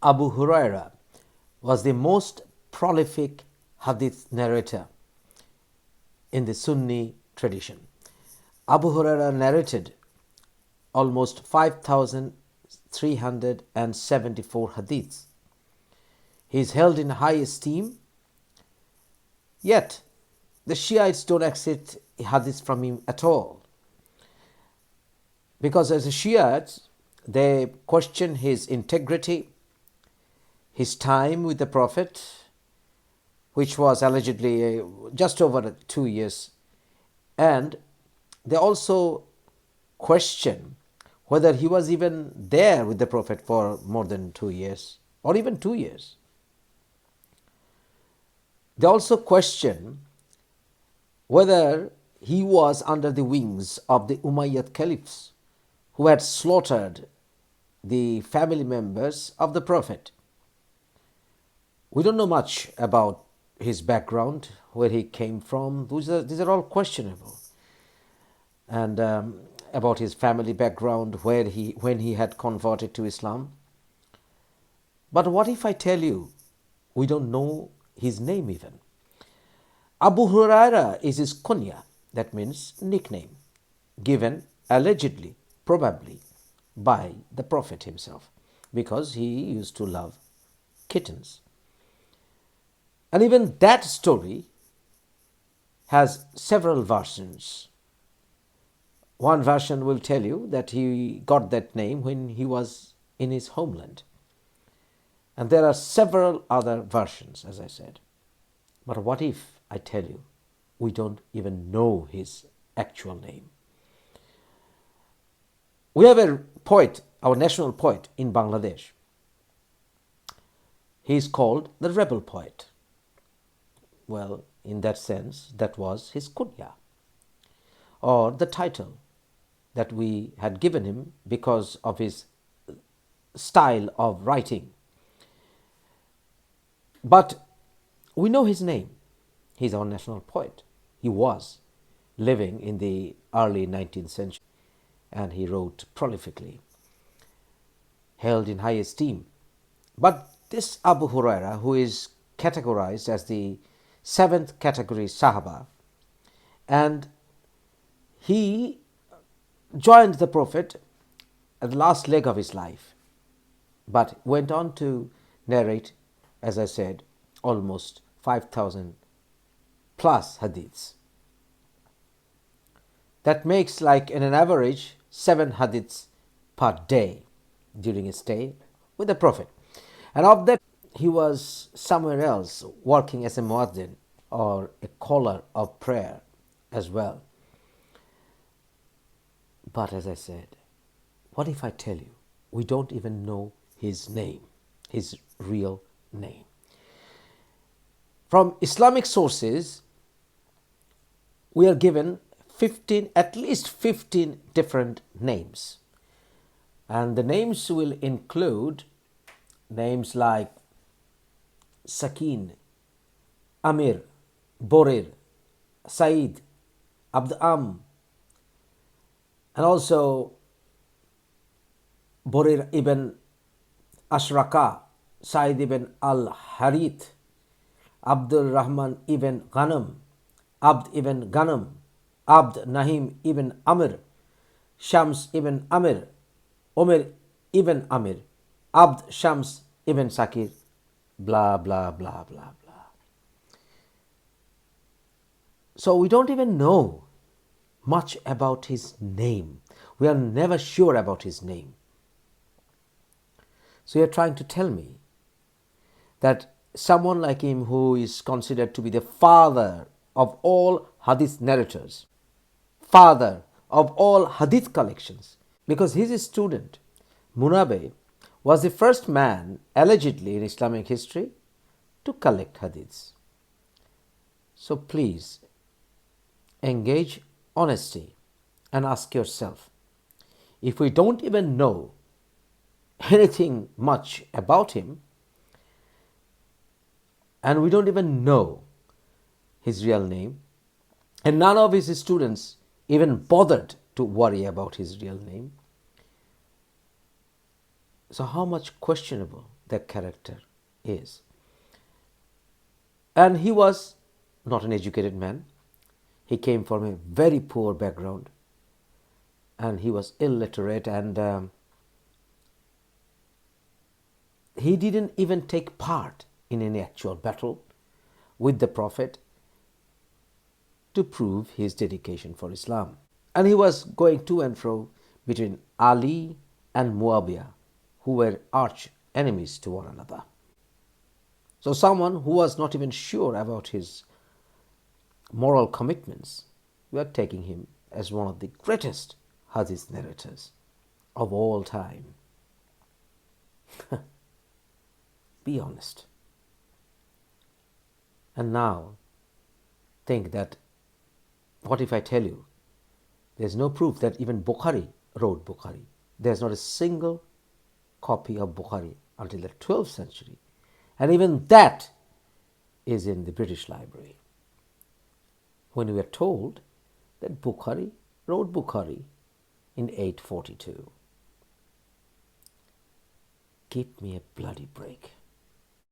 Abu Huraira was the most prolific Hadith narrator in the Sunni tradition. Abu Huraira narrated almost 5,374 Hadiths. He is held in high esteem, yet the Shiites don't accept Hadith from him at all. Because as a Shiites, they question his integrity, his time with the Prophet, which was allegedly just over 2 years, and they also question whether he was even there with the Prophet for more than 2 years or even 2 years. They also question whether he was under the wings of the Umayyad caliphs who had slaughtered the family members of the Prophet. We don't know much about his background, where he came from. These are all questionable. And about his family background, when he had converted to Islam. But what if I tell you we don't know his name even? Abu Huraira is his kunya, that means nickname, given allegedly, probably, by the Prophet himself, because he used to love kittens. And even that story has several versions. One version will tell you that he got that name when he was in his homeland. And there are several other versions, as I said. But what if I tell you we don't even know his actual name? We have a poet, our national poet in Bangladesh. He is called the rebel poet. Well, in that sense, that was his kunya, or the title that we had given him because of his style of writing. But we know his name. He's our national poet. He was living in the early 19th century, and he wrote prolifically, held in high esteem. But this Abu Huraira, who is categorized as the 7th category Sahaba, and he joined the Prophet at the last leg of his life, but went on to narrate, as I said, almost 5,000 plus hadiths. That makes like in an average 7 hadiths per day during his stay with the Prophet. And of that, he was somewhere else working as a muaddin or a caller of prayer as well. But as I said, what if I tell you we don't even know his name, his real name? From Islamic sources, we are given at least 15 different names. And the names will include names like Sakin, Amir, Borir, Said, Abd-Am, and also Borir ibn Ashraka, Said ibn al-Harith, Abdul Rahman ibn Ghanam, Abd ibn Ghanam, Abd Nahim ibn Amr, Shams ibn Amr, Omer ibn Amr, Abd Shams ibn Sakir, blah, blah, blah, blah, blah. So we don't even know much about his name. We are never sure about his name. So you are trying to tell me that someone like him, who is considered to be the father of all hadith narrators, father of all hadith collections, because his student, Munabe, was the first man allegedly in Islamic history to collect hadiths. So please engage honesty and ask yourself, if we don't even know anything much about him, and we don't even know his real name, and none of his students even bothered to worry about his real name, so how much questionable the character is. And he was not an educated man. He came from a very poor background and he was illiterate, and he didn't even take part in any actual battle with the Prophet to prove his dedication for Islam. And he was going to and fro between Ali and Muawiyah, who were arch enemies to one another. So someone who was not even sure about his moral commitments, we are taking him as one of the greatest Hadith narrators of all time. Be honest. And now think that, what if I tell you there's no proof that even Bukhari wrote Bukhari? There's not a single copy of Bukhari until the 12th century. And even that is in the British Library. When we are told that Bukhari wrote Bukhari in 842. Give me a bloody break.